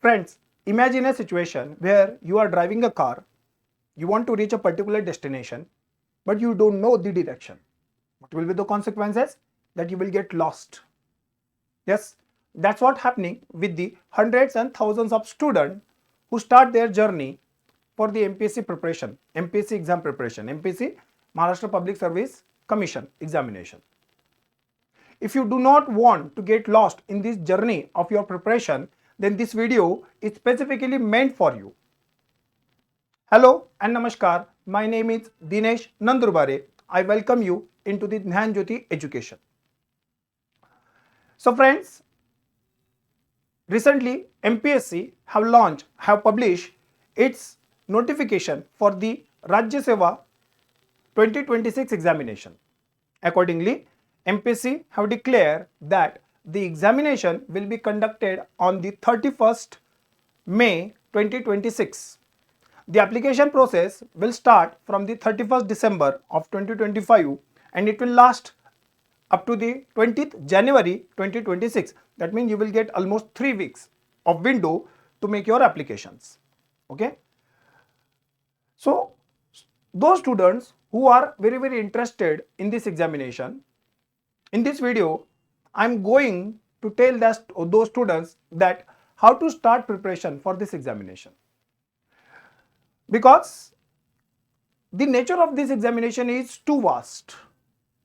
Friends, imagine a situation where you are driving a car, you want to reach a particular destination, but you don't know the direction. What will be the consequences? That you will get lost. Yes, that's what happening with the hundreds and thousands of students who start their journey for the MPSC preparation, MPSC exam preparation, MPSC Maharashtra Public Service Commission examination. If you do not want to get lost in this journey of your preparation, then this video is specifically meant for you. Hello and Namaskar. My name is Dinesh Nandurbare. I welcome you into the Dnyanjyoti education. So friends, recently MPSC have published its notification for the Rajyaseva 2026 examination. Accordingly, MPSC have declared that the examination will be conducted on the 31st May 2026. The application process will start from the 31st December of 2025 and it will last up to the 20th January 2026. That means you will get almost 3 weeks of window to make your applications. Okay. So, those students who are very interested in this examination, in this video, I am going to tell those students that how to start preparation for this examination. Because the nature of this examination is too vast.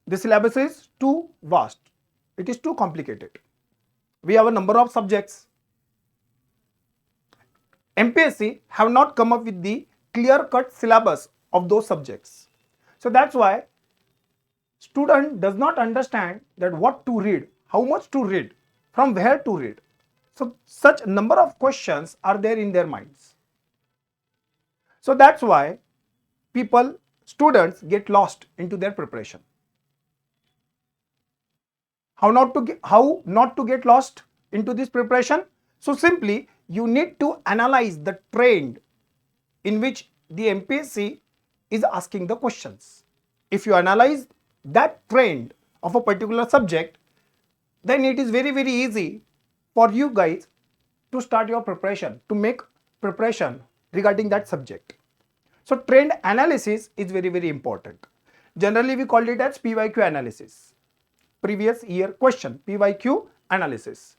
The syllabus is too vast. It is too complicated. We have a number of subjects. MPSC have not come up with the clear-cut syllabus of those subjects. So that's why student does not understand that what to read, how much to read, from where to read. So such number of questions are there in their minds. So that's why students get lost into their preparation. How not to get lost into this preparation? So simply you need to analyze the trend in which the MPSC is asking the questions. If you analyze that trend of a particular subject, then it is very easy for you guys to start your preparation, to make preparation regarding that subject. So trend analysis is very important. Generally we call it as PYQ analysis, previous year question, PYQ analysis.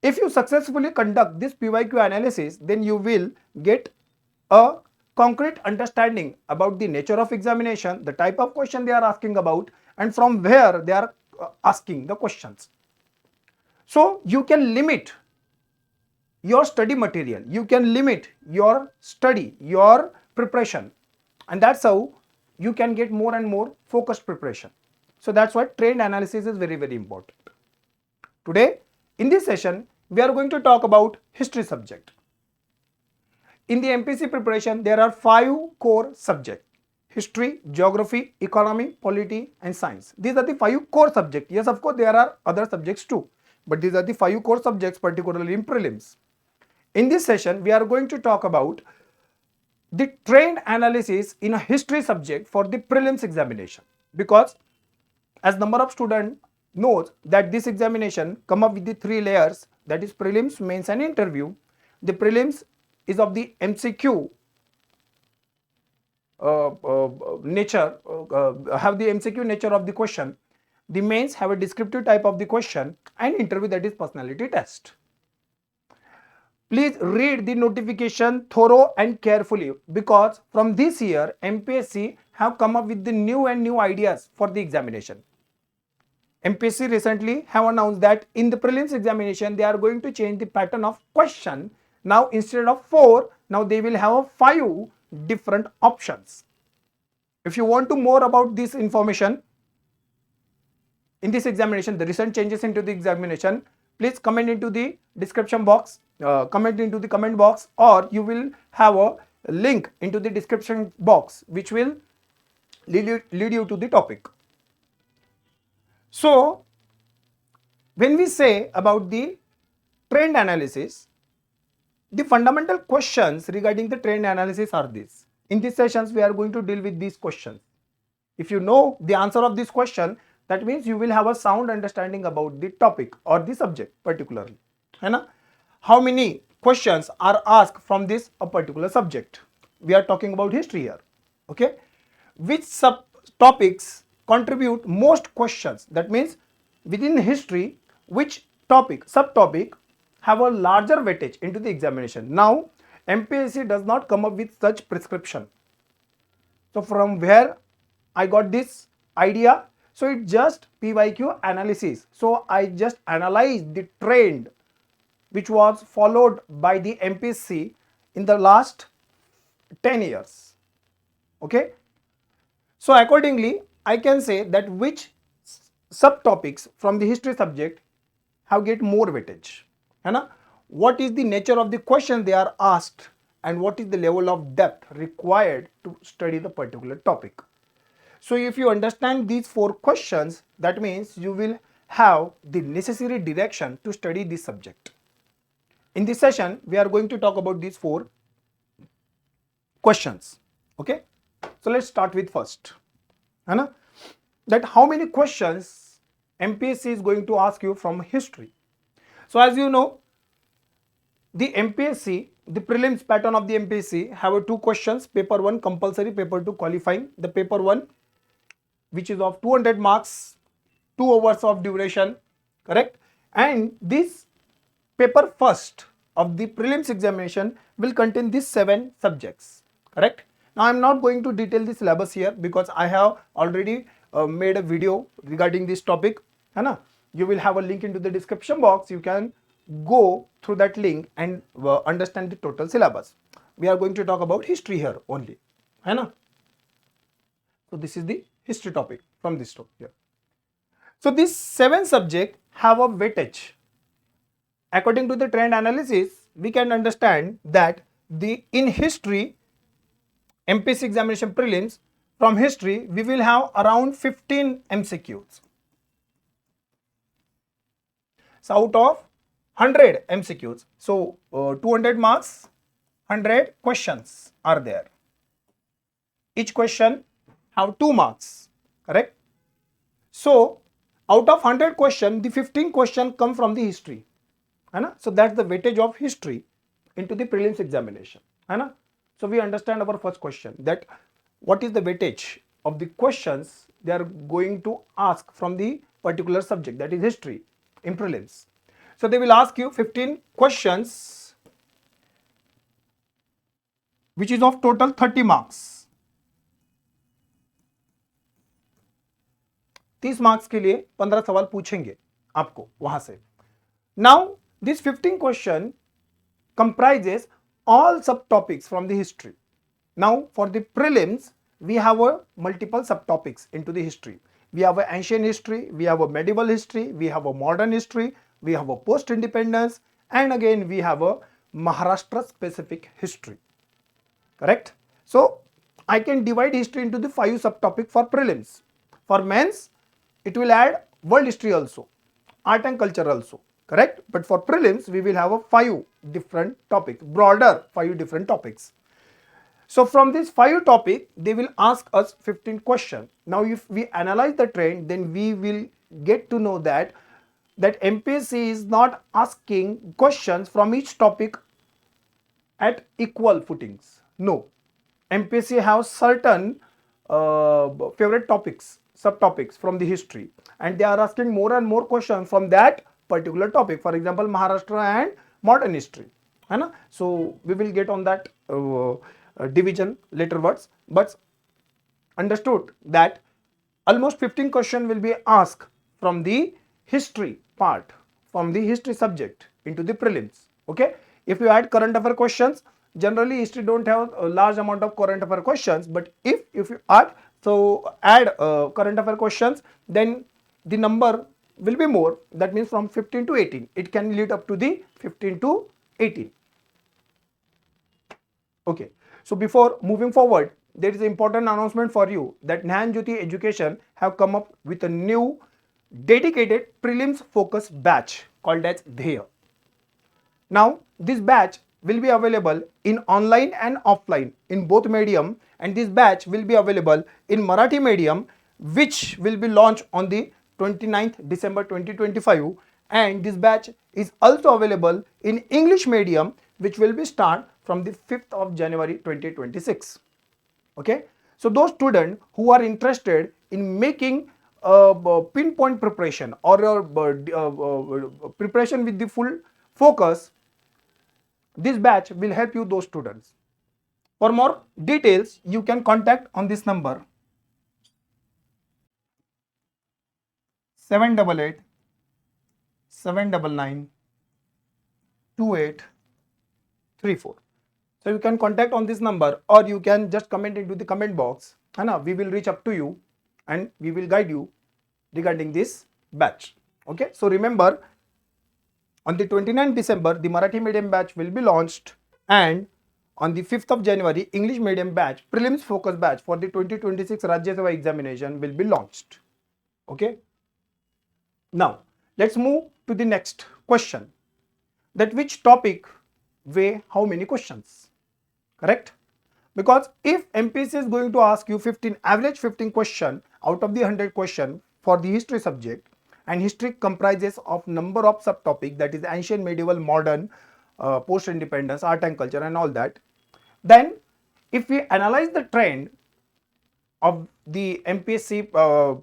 If you successfully conduct this PYQ analysis, then you will get a concrete understanding about the nature of examination, the type of question they are asking about, and from where they are asking the questions. So you can limit your study material, you can limit your study, your preparation, and that's how you can get more and more focused preparation. So that's why trend analysis is very important. Today in this session we are going to talk about history subject. In the MPSC preparation, there are 5 core subjects: history, geography, economy, polity and science. These are the 5 core subjects. Yes, of course, there are other subjects too, but these are the 5 core subjects, particularly in prelims. In this session, we are going to talk about the trend analysis in a history subject for the prelims examination, because as number of students knows that this examination come up with the 3 layers, that is prelims, mains and interview. The prelims is of the MCQ nature, have the MCQ nature of the question. The mains have a descriptive type of the question, and interview, that is personality test. Please read the notification thorough and carefully, because from this year MPSC have come up with the new ideas for the examination. MPSC recently have announced that in the prelims examination they are going to change the pattern of question. Now instead of 4, now they will have 5 different options. If you want to more about this information in this examination, the recent changes into the examination, please comment into the description box, comment into the comment box, or you will have a link into the description box which will lead you to the topic. So when we say about the trend analysis, the fundamental questions regarding the trend analysis are these. In these sessions, we are going to deal with these questions. If you know the answer of this question, that means you will have a sound understanding about the topic or the subject particularly. How many questions are asked from this a particular subject. We are talking about history here. Okay, which subtopics contribute most questions? That means within history, which subtopic have a larger weightage into the examination. Now MPSC does not come up with such prescription. So from where I got this idea? So it's just PYQ analysis. So I just analyzed the trend which was followed by the MPSC in the last 10 years. Okay. So accordingly, I can say that which subtopics from the history subject have get more weightage. What is the nature of the question they are asked and what is the level of depth required to study the particular topic. So if you understand these 4 questions, that means you will have the necessary direction to study this subject. In this session, we are going to talk about these 4 questions. Okay. So let's start with first. That how many questions MPSC is going to ask you from history. So as you know, the MPSC, the prelims pattern of the MPSC have 2 questions, paper 1 compulsory, paper 2 qualifying. The paper 1, which is of 200 marks, 2 hours of duration, correct? And this paper first of the prelims examination will contain these 7 subjects, correct? Now I am not going to detail the syllabus here because I have already made a video regarding this topic. You will have a link into the description box. You can go through that link and understand the total syllabus. We are going to talk about history here only. So this is the history topic from this topic here. So these 7 subjects have a weightage. According to the trend analysis, we can understand that in history, MPSC examination prelims, from history, we will have around 15 MCQs. So out of 100 MCQs, so 200 marks, 100 questions are there. Each question have 2 marks, correct? So out of 100 questions, the 15 questions come from the history. So that's the weightage of history into the prelims examination. So we understand our first question, that what is the weightage of the questions they are going to ask from the particular subject, that is history, in prelims. So they will ask you 15 questions, which is of total 30 marks. 30 marks के लिए 15 सवाल पूछेंगे आपको वहां से. Now this 15 question comprises all subtopics from the history. Now for the prelims, we have a multiple subtopics into the history. We have an ancient history, we have a medieval history, we have a modern history, we have a post-independence, and again we have a Maharashtra specific history. Correct? So I can divide history into the 5 subtopics for prelims. For mains, it will add world history also, art and culture also. Correct? But for prelims, we will have a 5 different topics, broader 5 different topics. So from these 5 topics, they will ask us 15 questions. Now if we analyze the trend, then we will get to know that MPSC is not asking questions from each topic at equal footings. No. MPSC has certain favorite topics, subtopics from the history, and they are asking more and more questions from that particular topic. For example, Maharashtra and modern history. So we will get on that division later words, but understood that almost 15 questions will be asked from the history part, from the history subject into the prelims. Okay, if you add current affair questions, generally history don't have a large amount of current affair questions, but if you add current affair questions, then the number will be more. That means from 15 to 18, it can lead up to the 15 to 18. Okay, so before moving forward, there is an important announcement for you that Dnyanjyoti Education have come up with a new dedicated prelims focused batch called as Dheya. Now this batch will be available in online and offline in both medium, and this batch will be available in Marathi medium, which will be launched on the 29th December 2025, and this batch is also available in English medium, which will be start from the 5th of January 2026. Okay, so those students who are interested in making pinpoint preparation or preparation with the full focus, this batch will help you, those students. For more details, you can contact on this number 788 799 2834. So you can contact on this number, or you can just comment into the comment box, and we will reach up to you and we will guide you regarding this batch. Okay, so remember, on the 29th December, the Marathi medium batch will be launched, and on the 5th of January, English medium batch, prelims focus batch for the 2026 Rajyaseva examination will be launched. Okay. Now, let's move to the next question. That which topic weigh how many questions? Correct? Because if MPSC is going to ask you average 15 question out of the 100 question for the history subject, and history comprises of number of subtopics, that is ancient, medieval, modern, post-independence, art and culture and all that, then if we analyze the trend of the MPSC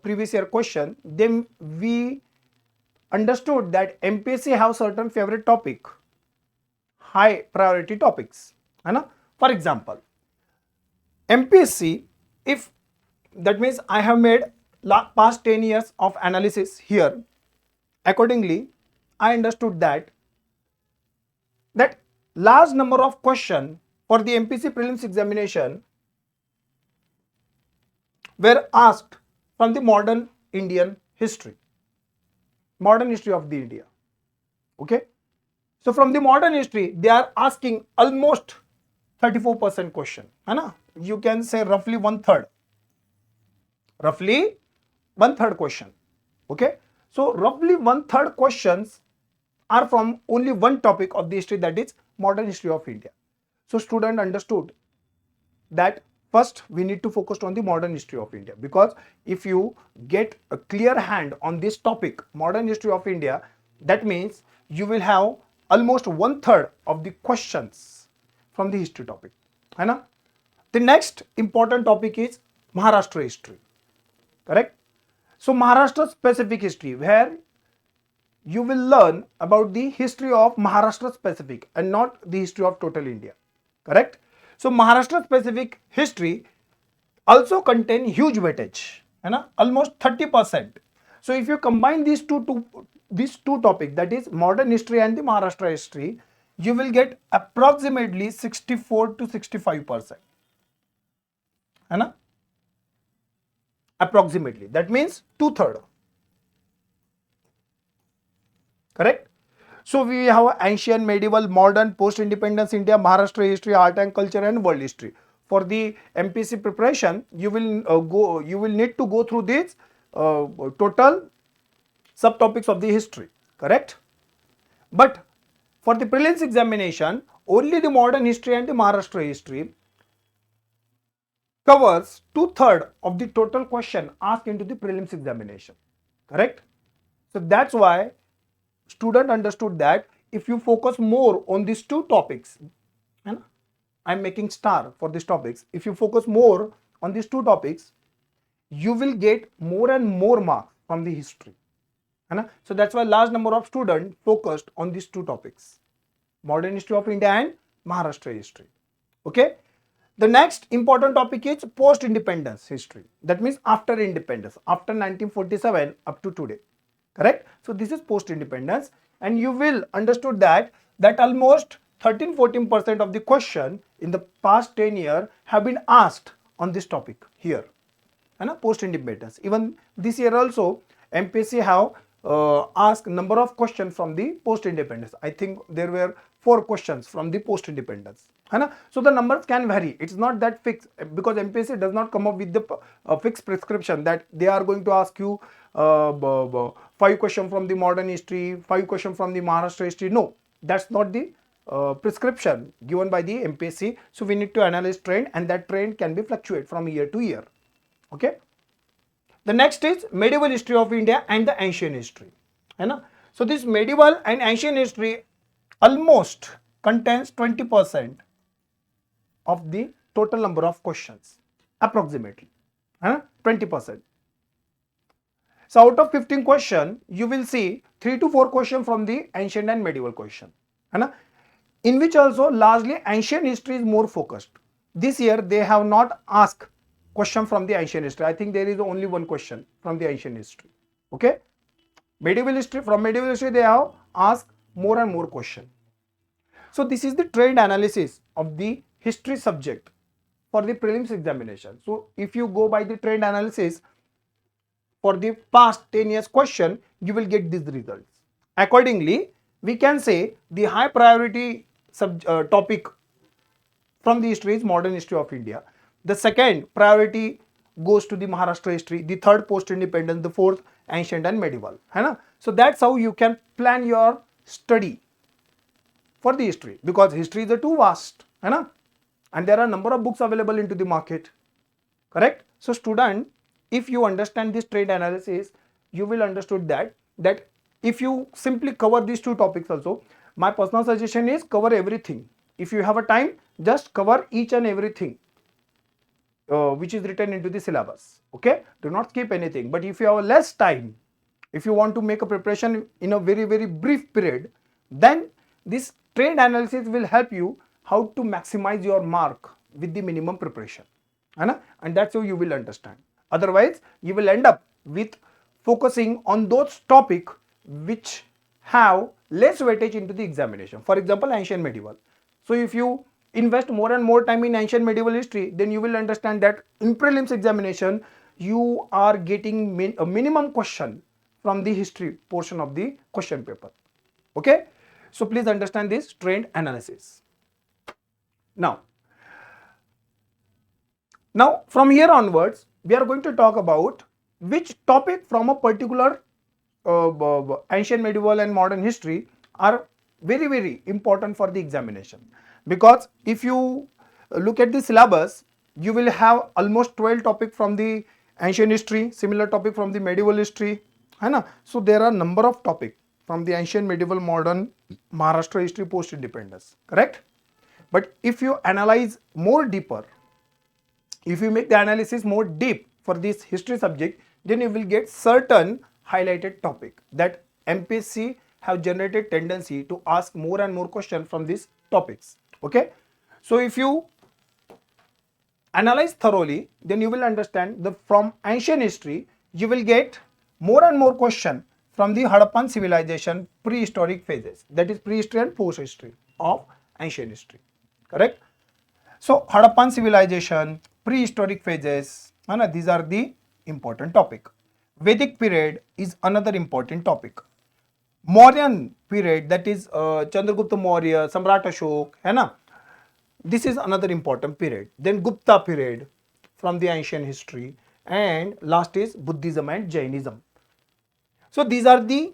previous year question, then we understood that MPSC have certain favorite topic, high priority topics. For example, MPSC, if that means I have made past 10 years of analysis here, accordingly I understood that large number of question for the MPSC prelims examination were asked from the modern Indian history, modern history of the India. Okay, so from the modern history they are asking almost 34% question, you can say roughly one third question. Okay, so roughly one third questions are from only one topic of the history, that is modern history of India. So student understood that first we need to focus on the modern history of India, because if you get a clear hand on this topic, modern history of India, that means you will have almost one third of the questions from the history topic. The next important topic is Maharashtra history. Correct? So Maharashtra specific history, where you will learn about the history of Maharashtra specific and not the history of total India. Correct? So Maharashtra specific history also contain huge weightage, almost 30%. So if you combine these two topics, that is modern history and the Maharashtra history, you will get approximately 64 to 65%. Approximately, that means 2/3. Correct? So we have ancient, medieval, modern, post-independence India, Maharashtra history, art and culture and world history. For the MPSC preparation, you will need to go through these total subtopics of the history. Correct? But for the prelims examination, only the modern history and the Maharashtra history covers 2/3 of the total question asked into the prelims examination. Correct? So that's why student understood that if you focus more on these two topics, and I'm making star for these topics, if you focus more on these two topics, you will get more and more marks from the history. So that's why large number of students focused on these two topics, modern history of India and Maharashtra history. Okay. The next important topic is post-independence history. That means after independence, after 1947 up to today. Correct? So this is post-independence, and you will understood that almost 13-14% of the question in the past 10 years have been asked on this topic here. Post-independence. Even this year also, MPSC have asked number of questions from the post-independence. I think there were 4 questions from the post-independence. So the numbers can vary. It's not that fixed, because MPSC does not come up with the fixed prescription that they are going to ask you 5 questions from the modern history, 5 questions from the Maharashtra history. No, that's not the prescription given by the MPSC. So we need to analyze trend, and that trend can be fluctuate from year to year. Okay. The next is medieval history of India and the ancient history. So this medieval and ancient history almost contains 20% of the total number of questions, approximately 20%. So out of 15 question, you will see 3 to 4 question from the ancient and medieval question, in which also largely ancient history is more focused. This year they have not asked question from the ancient history. I think there is only one question from the ancient history. Okay, medieval history, from medieval history they have asked more and more question. So this is the trend analysis of the history subject for the prelims examination. So if you go by the trend analysis for the past 10 years question, you will get these results. Accordingly, we can say the high priority topic from the history is modern history of India. The second priority goes to the Maharashtra history, the third post independence, the fourth ancient and medieval. So that's how you can plan your study for the history, because history is too vast, and there are number of books available into the market. Correct? So student, if you understand this trend analysis, you will understood that if you simply cover these two topics also, my personal suggestion is cover everything. If you have a time, just cover each and everything which is written into the syllabus. Okay, do not skip anything. But if you have less time, if you want to make a preparation in a very brief period, then this trend analysis will help you how to maximize your mark with the minimum preparation, and that's how you will understand. Otherwise, you will end up with focusing on those topics which have less weightage into the examination. For example, ancient medieval. So if you invest more and more time in ancient medieval history, then you will understand that in prelims examination, you are getting a minimum question from the history portion of the question paper. Okay, so please understand this trend analysis. Now from here onwards, we are going to talk about which topic from a particular ancient medieval and modern history are very important for the examination. Because if you look at the syllabus, you will have almost 12 topics from the ancient history, similar topic from the medieval history, so there are number of topics from the ancient, medieval, modern, Maharashtra history, post independence. Correct? But if you analyze more deeper, if you make the analysis more deep for this history subject, then you will get certain highlighted topic that MPSC have generated tendency to ask more and more questions from these topics. Okay, so if you analyze thoroughly, then you will understand that from ancient history you will get more and more question from the Harappan civilization prehistoric phases, that is prehistory and post history of ancient history. Correct? So Harappan civilization, prehistoric phases, these are the important topic. Vedic period is another important topic. Mauryan period, that is Chandragupta Maurya, Samrat Ashok, this is another important period. Then Gupta period from the ancient history, and last is Buddhism and Jainism. So these are the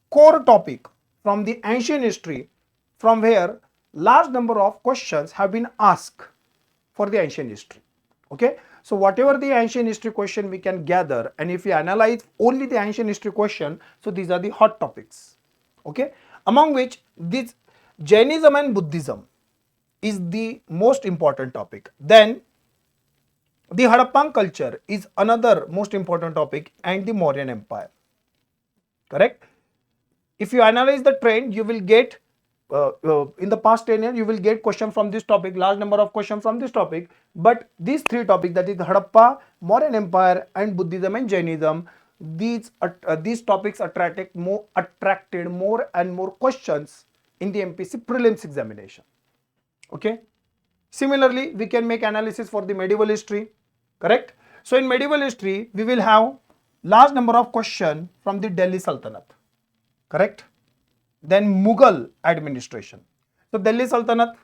core topic from the ancient history, from where large number of questions have been asked for the ancient history. Okay, so whatever the ancient history question we can gather, and if we analyze only the ancient history question, so these are the hot topics. Okay, among which this Jainism and Buddhism is the most important topic. Then the Harappan culture is another most important topic, and the Mauryan Empire. Correct? If you analyze the trend, you will get in the past 10 years, you will get question from this topic, large number of questions from this topic. But these three topics, that is Harappa, Mauryan Empire, and Buddhism and Jainism, these topics attracted more and more questions in the MPSC prelims examination. Okay. Similarly, we can make analysis for the medieval history. Correct? So in medieval history, we will have large number of questions from the Delhi Sultanate. Correct? Then Mughal administration. So Delhi Sultanate.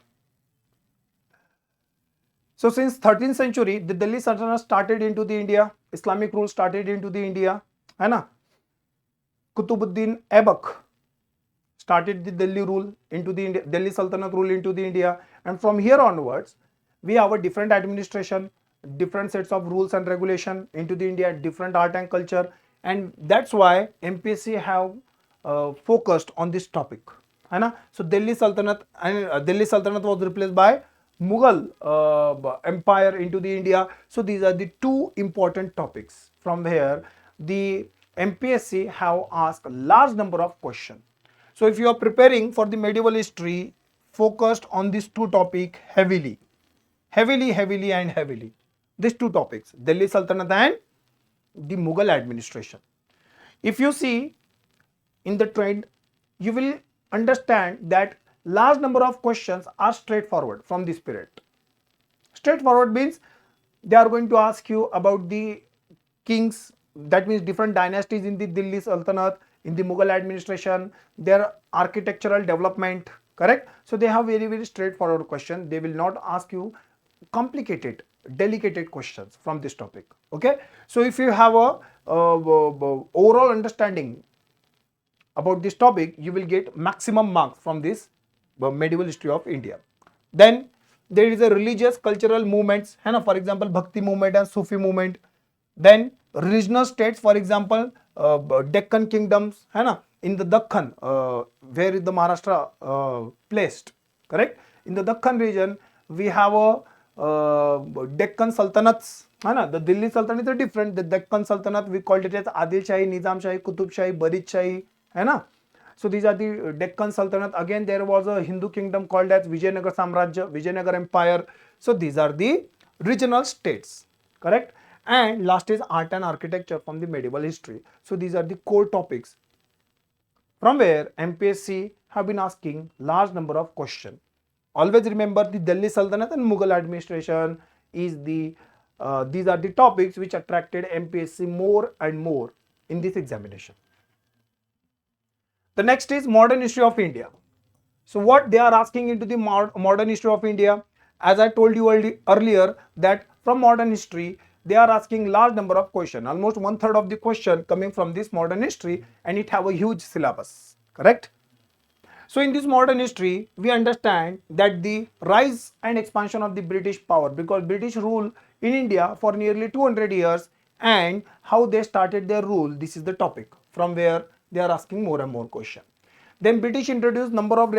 So since 13th century, the Delhi Sultanate started into the India. Islamic rule started into the India. Qutubuddin Aibak started the Delhi rule into the India, Delhi Sultanate rule into the India. And from here onwards, we have a different administration, different sets of rules and regulation into the India, different art and culture. And that's why MPSC have focused on this topic. है ना. So Delhi Sultanate, and Delhi Sultanate was replaced by Mughal empire into the India. So these are the two important topics from where the MPSC have asked a large number of questions. So if you are preparing for the medieval history, focused on these two topics heavily, and heavily. These two topics, Delhi Sultanate and the Mughal administration. If you see in the trend, you will understand that large number of questions are straightforward from this period. Straightforward means they are going to ask you about the kings, that means different dynasties in the Delhi Sultanate, in the Mughal administration, their architectural development, correct? So they have very straightforward question. They will not ask you complicated, delicate questions from this topic. Okay, so if you have a overall understanding about this topic, you will get maximum marks from this medieval history of India. Then there is a religious cultural movements, है ना, for example Bhakti movement and Sufi movement. Then regional states, for example Deccan kingdoms, है ना, in the Dakhan, where is the Maharashtra placed, correct? In the Dakhan region we have a Deccan sultanates, है ना. The Delhi Sultanate is different. The Deccan Sultanate, we called it as Adil Shahi, Nizam Shahi, Qutub Shahi, Barid Shahi, है ना. So these are the Deccan Sultanate. Again there was a Hindu kingdom called as Vijayanagar Samrajya, Vijayanagar Empire. So these are the regional states, correct? And last is art and architecture from the medieval history. So these are the core topics from where MPSC have been asking large number of questions. Always remember the Delhi Sultanate and Mughal administration is the these are the topics which attracted MPSC more and more in this examination. The next is modern history of India. So what they are asking into the modern history of India, as I told you earlier that from modern history they are asking large number of questions, almost 1/3 of the question coming from this modern history, and it have a huge syllabus, correct? So in this modern history, we understand that the rise and expansion of the British power, because British rule in India for nearly 200 years, and how they started their rule, this is the topic from where they are asking more and more questions. Then British introduced number of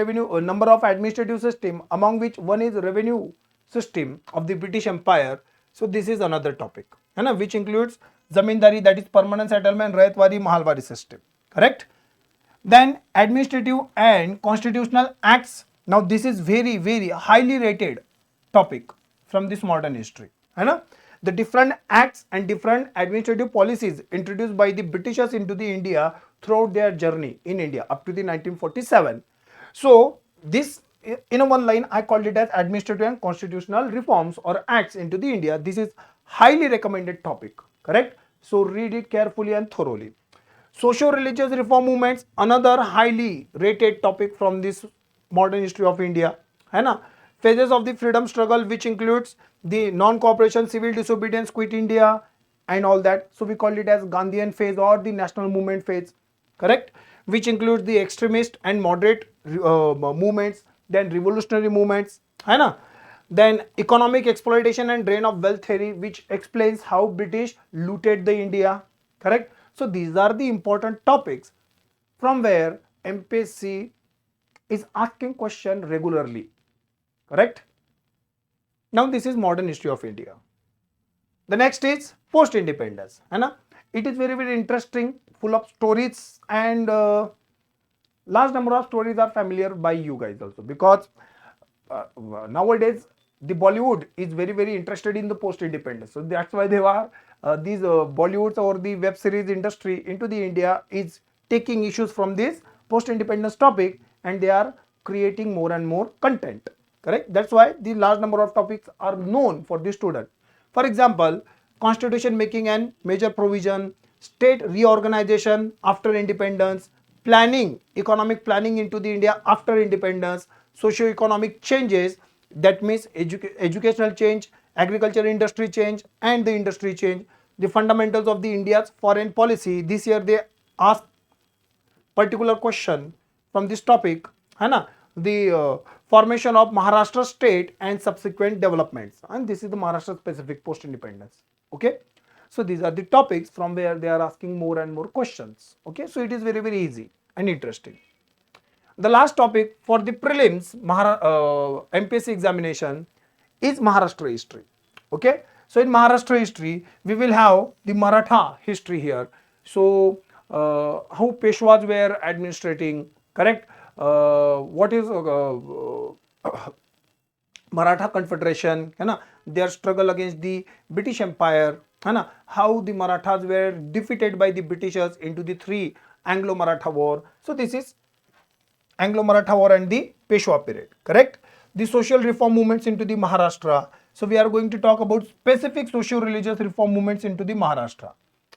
administrative system, among which one is revenue system of the British Empire. So this is another topic, which includes zamindari, that is permanent settlement, rayatwari, mahalwari system, correct? Then administrative and constitutional acts. Now this is very highly rated topic from this modern history, the different acts and different administrative policies introduced by the Britishers into the India throughout their journey in India up to the 1947. So this, in a one line, I called it as administrative and constitutional reforms or acts into the India. This is highly recommended topic, correct? So read it carefully and thoroughly. Socio-religious reform movements, another highly rated topic from this modern history of India, है ना. Phases of the freedom struggle, which includes the non-cooperation, civil disobedience, quit India and all that. So we call it as Gandhian phase or the national movement phase, correct? Which includes the extremist and moderate movements, then revolutionary movements, है ना. Then economic exploitation and drain of wealth theory, which explains how British looted the India, correct? So these are the important topics from where MPSC is asking question regularly, correct? Now this is modern history of India. The next is post-independence, it is very interesting, full of stories, and large number of stories are familiar by you guys also, because nowadays the Bollywood is very interested in the post-independence. So that's why they are these Bollywoods or the web series industry into the India is taking issues from this post-independence topic, and they are creating more and more content, correct? That's why the large number of topics are known for the student. For example, constitution making and major provision, state reorganization after independence, planning, economic planning into the India after independence, socio-economic changes, that means educational change, agriculture industry change, and the industry change, the fundamentals of the India's foreign policy. This year they asked particular question from this topic, the formation of Maharashtra state and subsequent developments, and this is the Maharashtra specific post independence. Okay, so these are the topics from where they are asking more and more questions. Okay, so it is very easy and interesting. The last topic for the prelims MPSC examination is Maharashtra history. Okay, so in Maharashtra history we will have the Maratha history here. So how Peshwas were administrating, correct? What is Maratha Confederation, है ना, their struggle against the British Empire, है ना, how the Marathas were defeated by the Britishers into the 3 Anglo-Maratha war. So this is Anglo-Maratha war and the Peshwa period, correct? The social reform movements into the Maharashtra. So we are going to talk about specific socio-religious reform movements into the Maharashtra.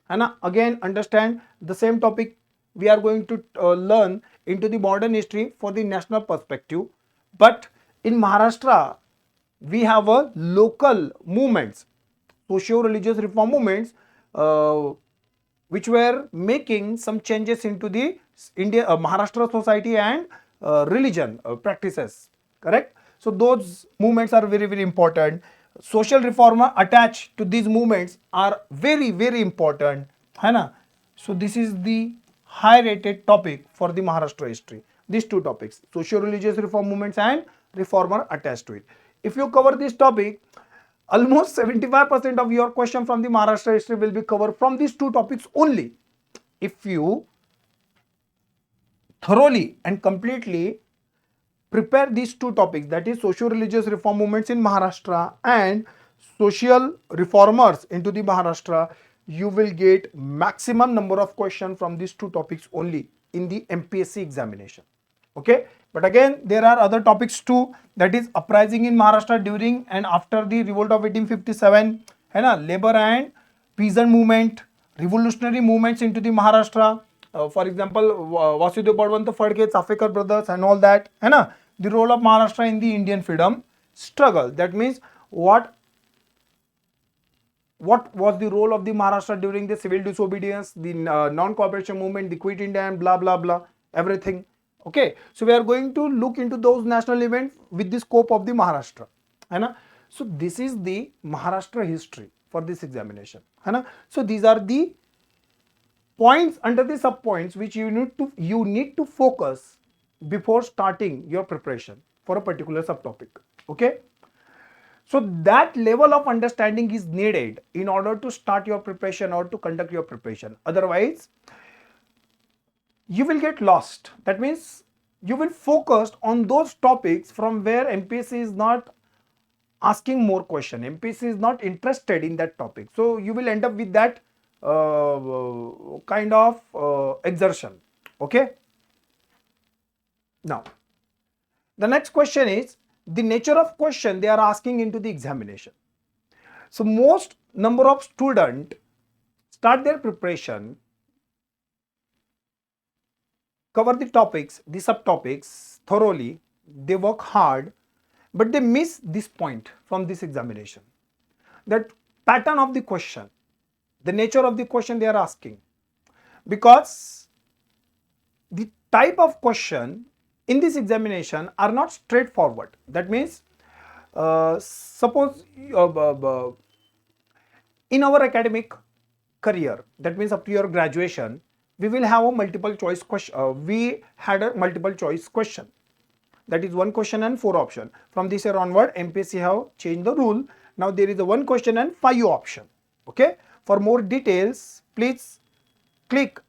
And again, understand the same topic we are going to learn into the modern history for the national perspective. But in Maharashtra, we have a local movements, socio-religious reform movements, which were making some changes into the Maharashtra society and religion practices, correct? So those movements are very, very important. Social reformer attached to these movements are very, very important, है ना? So this is the high rated topic for the Maharashtra history. These two topics, socio-religious reform movements and reformer attached to it. If you cover this topic, almost 75% of your question from the Maharashtra history will be covered from these two topics only. If you thoroughly and completely prepare these two topics, that is socio-religious reform movements in Maharashtra and social reformers into the Maharashtra, you will get maximum number of questions from these two topics only in the MPSC examination. Okay, but again there are other topics too, that is uprising in Maharashtra during and after the revolt of 1857, है ना, labor and peasant movement, revolutionary movements into the Maharashtra, for example Vasudev Balwant Phadke, Chafekar brothers and all that, है ना, the role of Maharashtra in the Indian freedom struggle. That means what was the role of the Maharashtra during the civil disobedience, the non-cooperation movement, the Quit India and blah blah blah, everything. Okay, so we are going to look into those national events with the scope of the Maharashtra, है ना? So this is the Maharashtra history for this examination, है ना? So these are the points under the sub points which you need to focus before starting your preparation for a particular subtopic. Okay, so that level of understanding is needed in order to start your preparation or to conduct your preparation. Otherwise you will get lost. That means you will focus on those topics from where MPSC is not asking more question. MPSC is not interested in that topic. So you will end up with that kind of exertion. Okay. Now, the next question is the nature of question they are asking into the examination. So most number of students start their preparation, cover the topics, the subtopics thoroughly, they work hard, but they miss this point from this examination. That pattern of the question, the nature of the question they are asking, because the type of question in this examination are not straightforward. That means suppose in our academic career, that means up to your graduation, we will have a multiple choice question. We had a multiple choice question. That is one question and 4 options. From this year onward, MPSC have changed the rule. Now there is a 1 question and 5 option. Okay. For more details, please click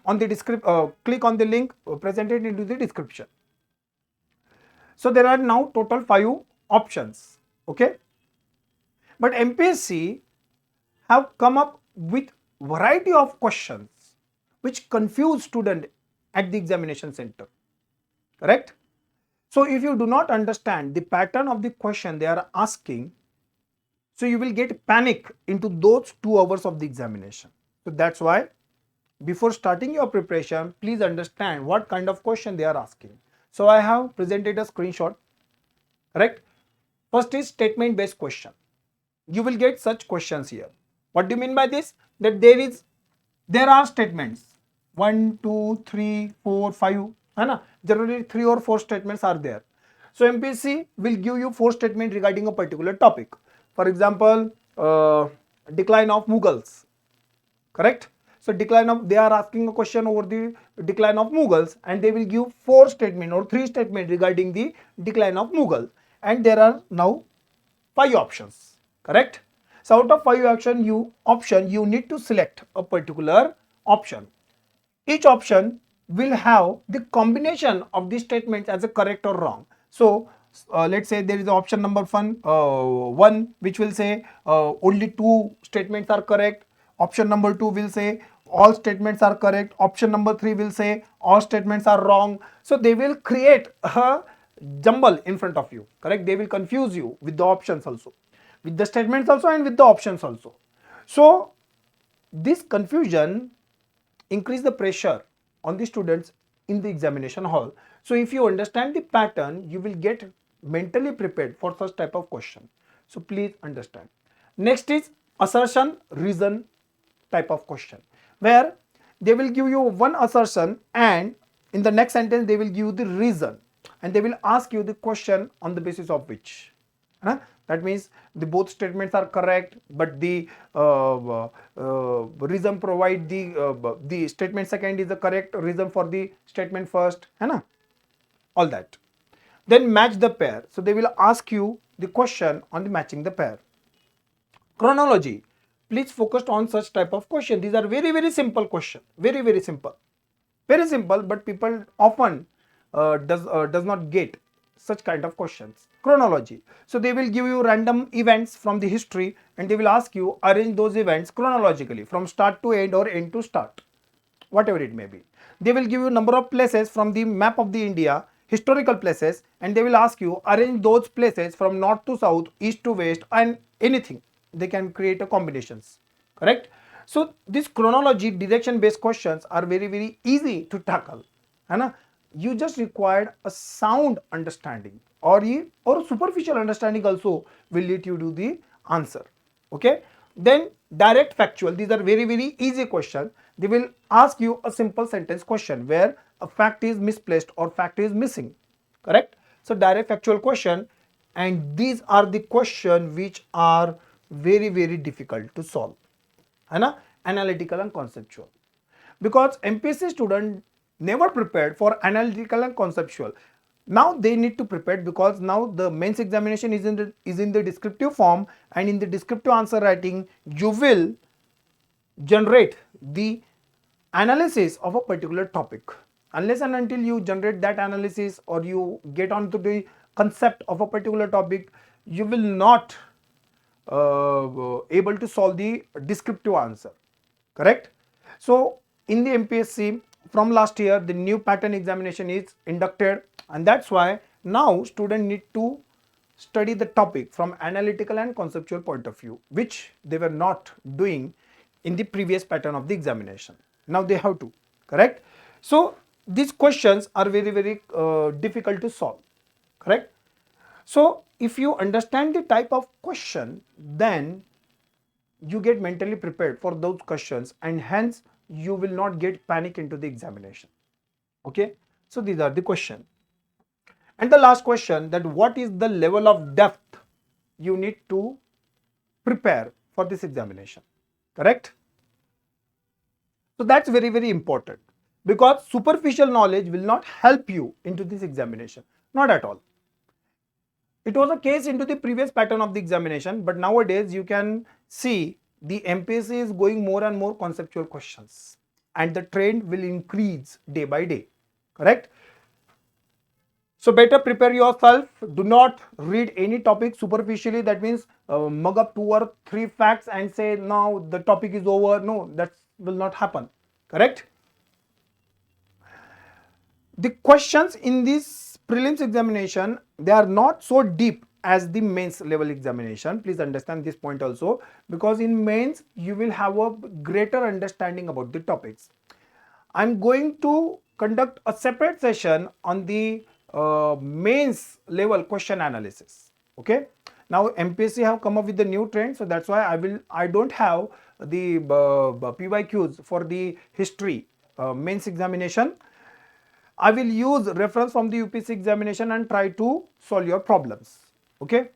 on the link presented into the description. So there are now total 5 options. Okay. But MPSC have come up with variety of questions which confuse student at the examination center, correct? So if you do not understand the pattern of the question they are asking, so you will get panic into those 2 hours of the examination. So that's why before starting your preparation, please understand what kind of question they are asking. So I have presented a screenshot, correct? First is statement based question. You will get such questions here. What do you mean by this? That there are statements 1, 2, 3, 4, 5, है ना? Generally 3 or 4 statements are there. So MPSC will give you 4 statements regarding a particular topic. For example, decline of Mughals, correct? So they are asking a question over the decline of Mughals, and they will give 4 statement or 3 statement regarding the decline of Mughal, and there are now 5 options, correct? So out of 5 option you need to select a particular option. Each option will have the combination of these statements as a correct or wrong. So let's say there is option number one which will say only 2 statements are correct. Option number 2 will say all statements are correct. Option number 3 will say all statements are wrong. So they will create a jumble in front of you, correct? They will confuse you with the options also, with the statements also, and with the options also. So this confusion increase the pressure on the students in the examination hall. So if you understand the pattern, you will get mentally prepared for such type of question. So please understand. Next is assertion reason type of question, where they will give you one assertion and in the next sentence they will give you the reason, and they will ask you the question on the basis of which. That means the both statements are correct, but the reason provide the statement second is the correct reason for the statement first, all that. Then match the pair. So they will ask you the question on the matching the pair. Chronology. Please focus on such type of question. These are very simple question. Very simple. Very simple, but people often does not get such kind of questions. Chronology. So they will give you random events from the history, and they will ask you arrange those events chronologically from start to end or end to start, whatever it may be. They will give you number of places from the map of the India, historical places, and they will ask you arrange those places from north to south, east to west, and anything. They can create a combinations, correct? So this chronology direction based questions are very easy to tackle, you just required a sound understanding or superficial understanding also will let you do the answer. Okay, then direct factual. These are very easy questions. They will ask you a simple sentence question where a fact is misplaced or fact is missing, correct? So direct factual question, and these are the questions which are very difficult to solve, analytical and conceptual, because MPSC student never prepared for analytical and conceptual. Now they need to prepare, because now the mains examination is in the descriptive form, and in the descriptive answer writing you will generate the analysis of a particular topic. Unless and until you generate that analysis or you get onto the concept of a particular topic, you will not able to solve the descriptive answer, correct? So in the MPSC from last year the new pattern examination is inducted, and that's why now students need to study the topic from analytical and conceptual point of view, which they were not doing in the previous pattern of the examination. Now they have to, correct? So these questions are very difficult to solve, correct? So if you understand the type of question, then you get mentally prepared for those questions, and hence you will not get panic into the examination. Okay, so these are the question. And the last question, that what is the level of depth you need to prepare for this examination, correct? So that's very important, because superficial knowledge will not help you into this examination, not at all. It was a case into the previous pattern of the examination, but nowadays you can see the MPSC is going more and more conceptual questions, and the trend will increase day by day, correct? So better prepare yourself. Do not read any topic superficially. That means mug up 2 or 3 facts and say now the topic is over. No, that will not happen, correct? The questions in this prelims examination, they are not so deep as the mains level examination. Please understand this point also, because in mains you will have a greater understanding about the topics. I'm going to conduct a separate session on the mains level question analysis. Okay, now MPSC have come up with the new trend, so that's why I don't have the PYQs for the history mains examination. I will use reference from the UPSC examination and try to solve your problems. Okay,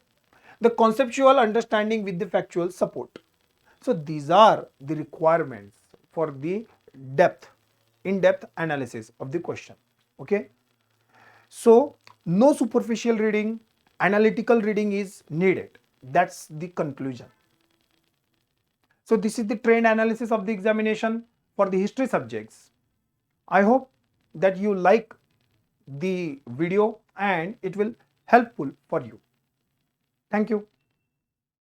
the conceptual understanding with the factual support. So these are the requirements for the in-depth analysis of the question. Okay. So no superficial reading, analytical reading is needed. That's the conclusion. So this is the trend analysis of the examination for the history subjects. I hope that you like the video and it will helpful for you. Thank you.